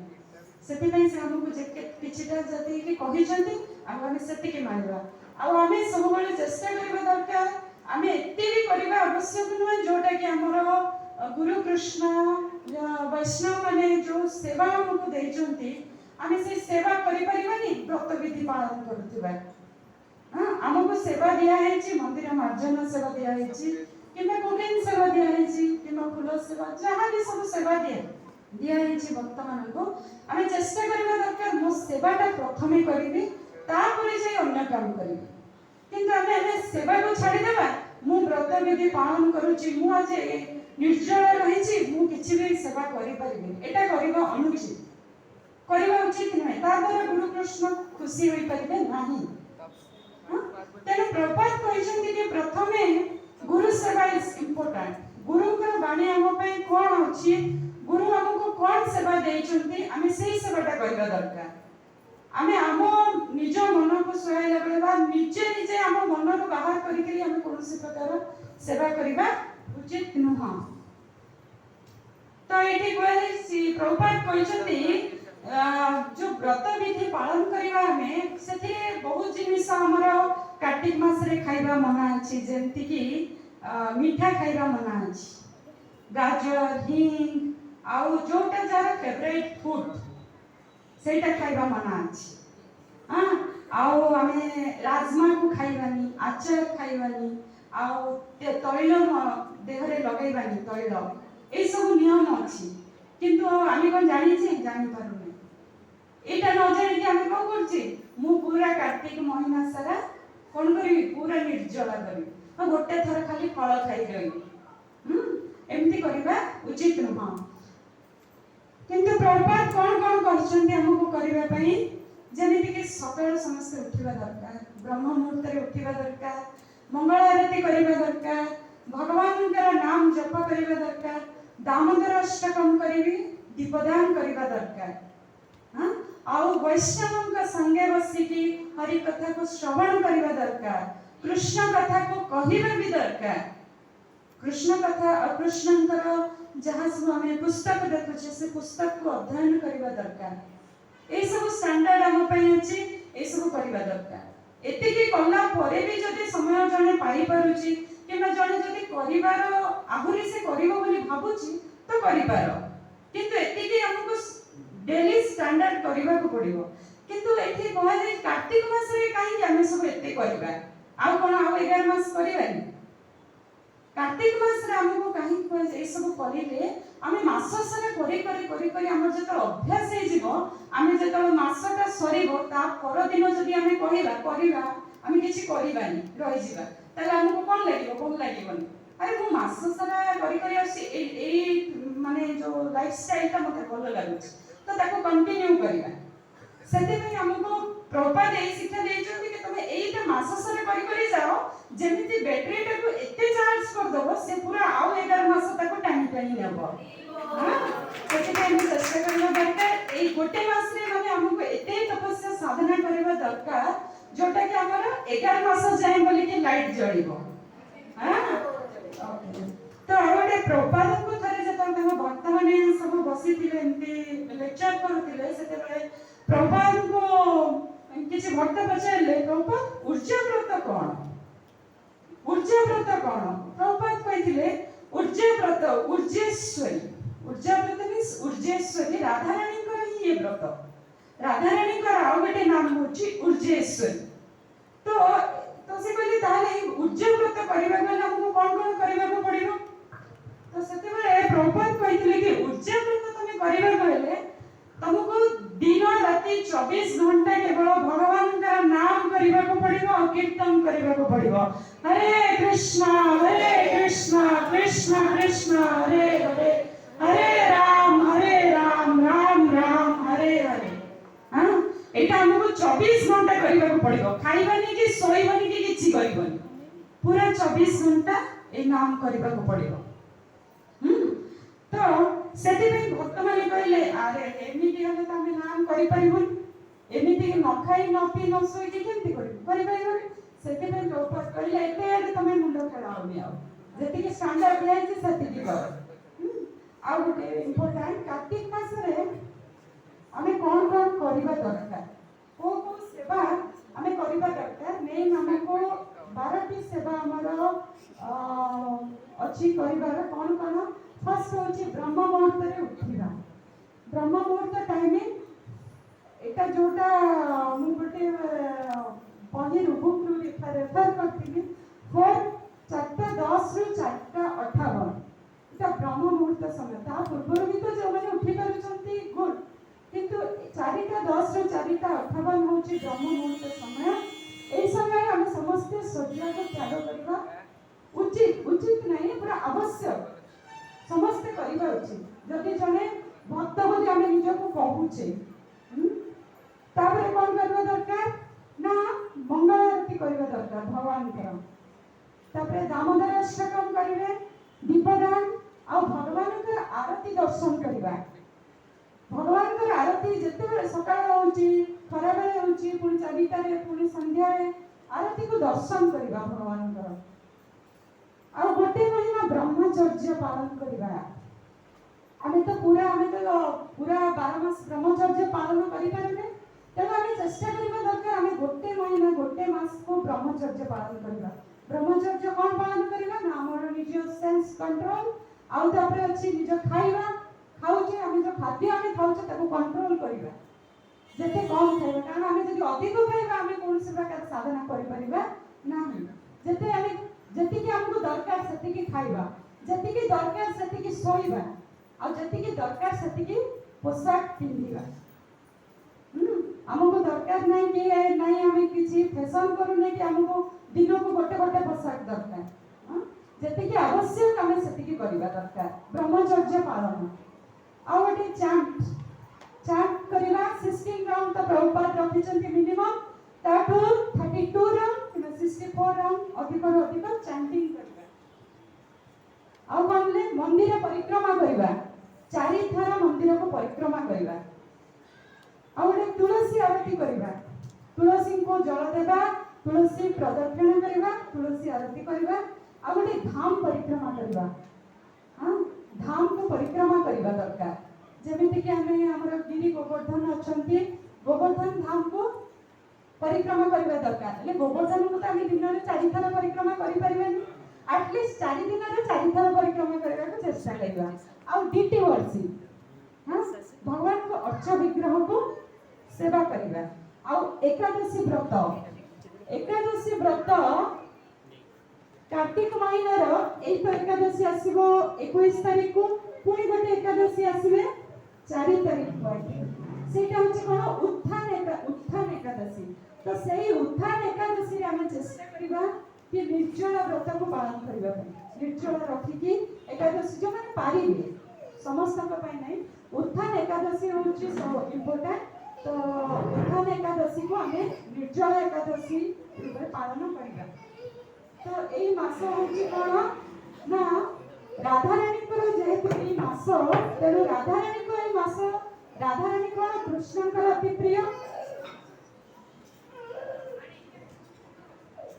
सेति में से हमको जे किछिटा जति कि कहि जंती आमे सेति के मानबा आ आमे सब बेले चेष्टा करबा दरकार। आमे एते भी करबा आवश्यक न जोटा कि हमर गुरु कृष्ण वैष्णव माने जो सेवा हमको देइचंती आमे से सेवा करि परिबानी व्रत विधि पालन करथिबा। हां हमको सेवा दिया हेछि, मंदिर मार्जन सेवा दिया हेछि किंबा कुकिंग सेवा दिया हेछि किंबा फूल सेवा जहां भी सब सेवा दिया हेछि भक्त मानको आमे चेष्टा करबा दरकार मो सेवाटा प्रथमे करिबी तापर जे अन्य काम करिबी। किंतु आमे सेवा को छाडी देबा मु व्रत विधि पालन करूची मु आज निर्जल रहिछि मु किछि भी सेवा करि परिबे एटा करबा अनुचित, करबा उचित नै। ता द्वारा गुरु कृष्ण खुशी होई परिबे नाही। तेनु प्रभुपाद कहिसंती कि प्रथमे गुरु सेवा इज इंपोर्टेंट। गुरु का बाणी हम पे कोन अछि, गुरु हमको कोन सेवा देइचंती आमे सेही सेवाटा करबा दरकार। आमे हम निज मन को सोयाइला बेले बा निजे निजे हम मन रो बाहर करि करी हम कोनसी प्रकार सेवा करबा उचित नुह। तो एठी कहले प्रभुपाद कहिसंती जो व्रत विधि पालन करबा हमें सेथि बहुत जिनिस हमर कार्तिक मास रे खाइबा मना अछि जेंति कि मीठा खाइबा मना अछि, गाजर हिंग आउ जोटा जार फेवरेट फूड सेटा खाइबा मना अछि। हां आउ हमें राजमा को खाइबानी, आचार खाइबानी आउ तैल देहरे लगाइबानी तैल ए सब नियम अछि। किंतु आमी कोन जानि छी जानि पारु नै। एटा न जानि कि आमी कोन करछि मु पूरा कार्तिक महीना सारा कोन करी पूरा निर्जल करी आ गोटे थर खाली फल खाई रही। एमती करबा उचित नुह। किंतु प्रभुपाद कोन करछन्ती हमको करबा पई जेमिति कि सकाळ समस्त उठिबा दरकार, ब्रह्म मुहूर्त रे उठिबा दरकार, मंगल आरती करबा दरकार, भगवानकर नाम जप करबा दरकार, दामोदर अष्टकम करबी, दीपदान करबा दरकार। हां आउ वैष्णवन का संगे बसी की हरि कथा को श्रवण करबा दरकार, कृष्ण कथा को कहिबा भी दरकार। कृष्ण कथा और कृष्णकर जहां सब हमें पुस्तक देखुछे से पुस्तक को अध्ययन करबा दरकार। ए सब स्टैंडर्ड हम पई अछि, ए सब करबा दरकार। एते की कला परे भी जदि समय जने पाई परुची किबा जने जदि करिवार आहुरी से करिवो बोली भाबुची तो करिपार। किंतु एते की हमको डेली स्टैंडर्ड करबा को पड़िबो। किंतु एठी कहले कार्तिक मास रे काई हम सब एते करबा आ कोन आ 11 मास करबानी। कार्तिक मास रे हमको काई कहले ए सब करिले आमे मास सारा करी हमर जत अभ्यास हे जिवो आमे जत मासटा सरीबो ता पर दिन जदि आमे करिबा आमे किछि करिबानी रहि जिबा ताले हमको कोन लागिबो कोन लागिबोनी। अरे मु मास सारा करी आसी ए माने जो लाइफस्टाइल ता मते भलो लागुछ तो ताको कंटिन्यू करिबा। सेते में हमको प्रभुपाद ए शिक्षा देइछो कि तमे एइटा मास सारा करी जाओ जेमिति बैटरी टा को एते चार्ज कर दबो से पूरा आउ 11 मास तक टाइम नेबो। हां सेते में हम चेष्टा करबा दरकार ए गोटे मास रे माने हमको एते तपस्या साधना करबा दरकार जोटा कि हमर 11 मास जाय बोली कि लाइट जळिबो। हां तो आउटे प्रभुपाद को थरे जत हम भक्त माने सब बसी थिले एंती लेक्चर करथिले सेते बेले प्रभुपाद को किछि भक्त पचारले प्रभुपाद ऊर्जा व्रत कोन? ऊर्जा व्रत कोन? प्रभुपाद कहिथिले ऊर्जा व्रत ऊर्जेश्वरी। ऊर्जा व्रत मींस ऊर्जेश्वरी राधा रानी को ही ये व्रत। राधा रानी का आउ गोटे नाम होची ऊर्जेश्वरी। तो से कहले ताले उज्जैन व्रत करबा गले हमको कोन करबा को पड़िबो तो सेते बेले प्रभुपाद कहितले कि उज्जैन व्रत तमे करबा गले तुमको दिन राति 24 घंटा केवल भगवान का नाम करबा को पड़िबो और कीर्तन करबा को पड़िबो हरे कृष्णा कृष्ण कृष्ण हरे हरे हरे राम राम हरे हरे हां एटा हमको 24 घंटा करबा को पड़िबो खाइबानी कि सोइबानी कि किछि करबनी पूरा 24 घंटा ए नाम करबा को पड़िबो तो सेति में भक्त माने कहले अरे एमिति हले त हम नाम करि परिबन एमिति न खाइ न पी न सोइ के केमति करिबो करि परिबो सेति में लोपर कहले एते तमे मुंडो खेलाओनी आ जेति के स्टैंडर्ड है जे सेति की कर आ गोटे इंपोर्टेंट कार्तिक मास रे हमें कोन करबा दरकार को सेवा हमें करबा दरकार मेन हमको 12टी सेवा हमरो अछि करबार कोन फर्स्ट होची ब्रह्म मुहूर्त रे उठिबा ब्रह्म मुहूर्त टाइमिंग एटा जोटा मु गोटे पनी बुक रू रेफर करथिबी 4:10 ରୁ 4:58 एटा ब्रह्म मुहूर्त समय ता पूर्व भी तो जो माने उठी पारुचंती गुड किंतु 4:10 ରୁ 4:58 होची ब्रह्म मुहूर्त समय ए समय हम समस्त सज्जा को त्याग करबा उचित नहीं पूरा आवश्यक समस्त करिबा उचित जदि जने भक्त बोली हम निज को कहूचे तापर कोन करबा दरकार ना मंगल आरती करबा दरकार भगवान कर तापर दामोदर अष्टकम करिवे दीपदान आ भगवान कर आरती दर्शन करबा भगवान कर आरती जते बेले सकाळ होउची खरा बेले होउची पुनी चारिटा रे पुनी संध्या रे आरती को दर्शन करबा भगवान कर आ गोटे महीना ब्रह्मचर्य पालन करबा हमें तो पूरा 12 मास ब्रह्मचर्य पालन करि पारबे तेना हमें चेष्टा करबा दरकार हमें गोटे महीना गोटे मास को ब्रह्मचर्य पालन करबा ब्रह्मचर्य कोन पालन करबा ना हमर निज सेंस कंट्रोल आ तापर अछि निज खाइबा खाउचे हमें जो खाद्य हमें खाउचे ताको कंट्रोल करबा जते कम खाइबा कारण हमें यदि अधिक खाइबा हमें कोन से प्रकार साधना करि परिबा नाही जते हमें जति कि हमको दरकार सेति कि खाइबा जति कि दरकार सेति कि सोइबा आ जति कि दरकार सेति कि पोशाक पिंधिबा हमको दरकार नहीं कि नहीं हमें किछि फैशन करू नहीं कि हमको दिन को गोटे पोशाक दरकार जति कि आवश्यक हमें सेति कि करबा दरकार ब्रह्मचर्य पालन आ गोटे चांट करबा 16 राउंड तो प्रभुपाद रखिछन मिनिमम ताटू 32 राउंड कि 64 राउंड अधिक चैंटिंग करबा आ कोनले मंदिर परिक्रमा करबा 4 थरा मंदिर को परिक्रमा करबा आ गोटे तुलसी आरती करबा तुलसी को जल देबा तुलसी प्रदक्षिण करबा तुलसी आरती करबा आ गोटे धाम परिक्रमा करबा हां धाम को परिक्रमा करबा दरकार जेमिति कि हमें हमर गिरी गोवर्धन अछंती गोवर्धन धाम को परिक्रमा करबा दरकार ले गोवर्धन को हम दिन रे 4 थरा परिक्रमा करि परिबेनी एटलीस्ट 4 दिन रे 4 थरा परिक्रमा करबा को चेष्टा करबा आ डीटी वर्सी हां भगवान को अर्च विग्रह को सेवा करबा आ एकादशी व्रत कार्तिक महीनार ए एकादशी आसीबो 21 तारिख को पुनी गोटे एकादशी आसीबे 4 तारिख को सेटा होचे कोन उत्थान एकादशी तो सही उत्थान एकादशी रे हम चेष्टा करबा कि निर्जल व्रत को पालन करबा निर्जल रखी कि एकादशी जो माने पारिबे समस्त को पाई नहीं उत्थान एकादशी होची सो इंपोर्टेंट तो उत्थान एकादशी को हमें निर्जल एकादशी रूपे पालन करबा तो एई मास होची कोन ना राधा रानी को जेहेतु एई मास तेनु राधा रानी को एई मास राधा रानी को कृष्ण का अति प्रिय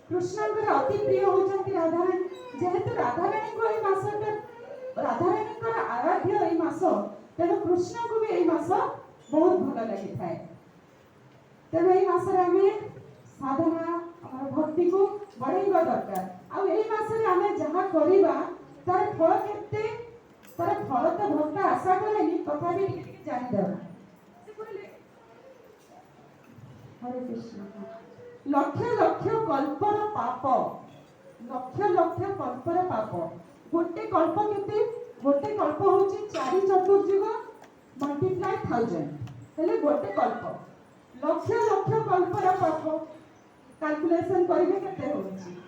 कृष्ण का अति प्रिय होचंती राधा रानी जेहेतु राधा रानी को एई मास राधा रानी को आराध्य एई मास तेनु कृष्ण को भी एई मास बहुत भल लगी थाए तेनु एई मास रे हमें साधना हमर भक्ति को बढ़ाइबा दरकार आ एई मास रे हमें जहां करिबा तार फल केते तार फल तो भक्त आशा करेनी तथापि टिके जानि देबा से कहले हरे कृष्ण लक्ष लक्ष कल्पर पाप लक्ष लक्ष कल्पर पाप गोटे कल्प केते गोटे कल्प होची 4 चतुर्युग मल्टीप्लाई 1000 हेले गोटे कल्प लक्ष लक्ष कल्पर पाप कैलकुलेशन करिवे केते होची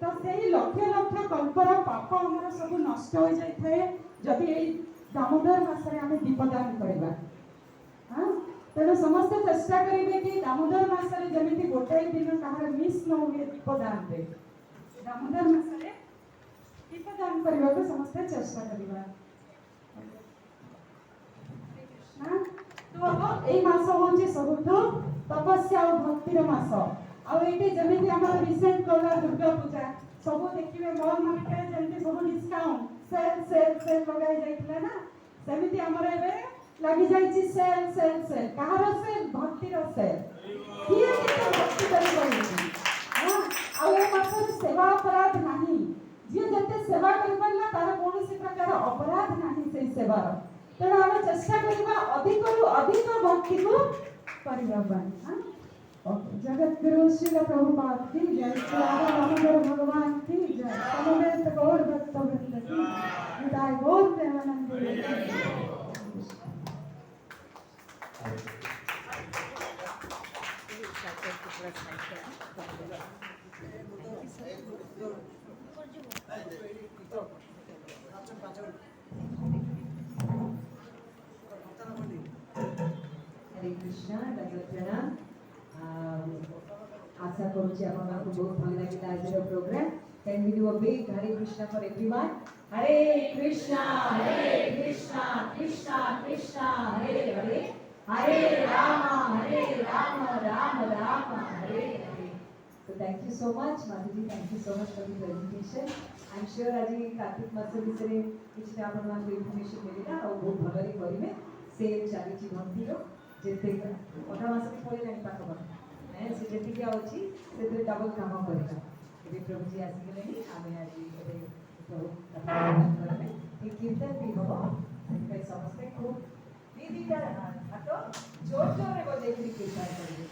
तो सेही लक्ष लक्ष कल्पर पाप हमर सब नष्ट हो जाय थाए जदि ए दामोदर मासरे आमे दीपदान करबा हां तेणु समस्त चेष्टा करेंगे कि दामोदर मासरे जमीती गोटाए दिन कहार मिस न हुए दीपदान रे दामोदर मासरे दीपदान करबा को समस्त चेष्टा करबा ना तो अब ए मास होचे सबुठो तपस्या और भक्तिर मास आ एटे जमीती हमर रिसेंट गला दुर्गा पूजा सब देखिबे मॉल मार्केट जमीती सब डिस्काउंट सेल लगाई जाइतला ना सेमिति हमर एबे लगी जाइछि सेल कहार सेल भक्तिर सेल किए केते भक्ति करि पड़ी हां आ ए मासर सेवा अपराध नाही जे जते सेवा करि पड़ला तार कोनोसी प्रकार अपराध नाही से सेवा तेणु आमे चेष्टा करबा अधिक रु अधिक भक्ति को करबा बानी हां ओके जगत गुरु श्री प्रभुपाद की जय श्री राधा दामोदर भगवान की जय समवेत गौर भक्त वृंद की विदाई गौर प्रेमानंद हरे कृष्णा प्रणाम आशा करूँ आपको बहुत भल लगे आज programme can we do a big Hare Krishna for everyone Hare Krishna Krishna Krishna Hare Hare Hare Ram Ram Ram Hare Hare तो thank you so much Madhu ji thank you so much for the presentation I am sure आज कार्तिक मास विषय किसी आपको इनफॉरमेशन मिलेगा और बहुत भलरे करेंगे सेल चली भक्तिर जिते अठा मास पड़े पाखपाख है से जी अच्छी से डबल काम करवा ये प्रभु जी आसिले आम आज प्रभु कीर्तन भी हम समस्ते खूब दीटा हाथ जोर जोर बजे कीर्तन करेंगे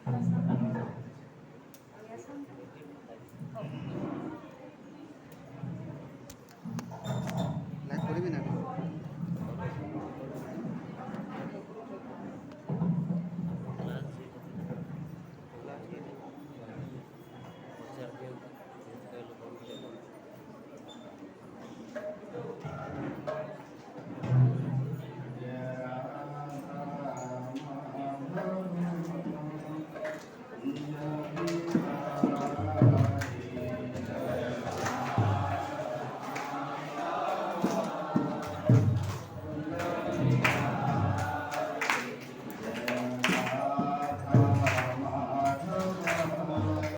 Gracias.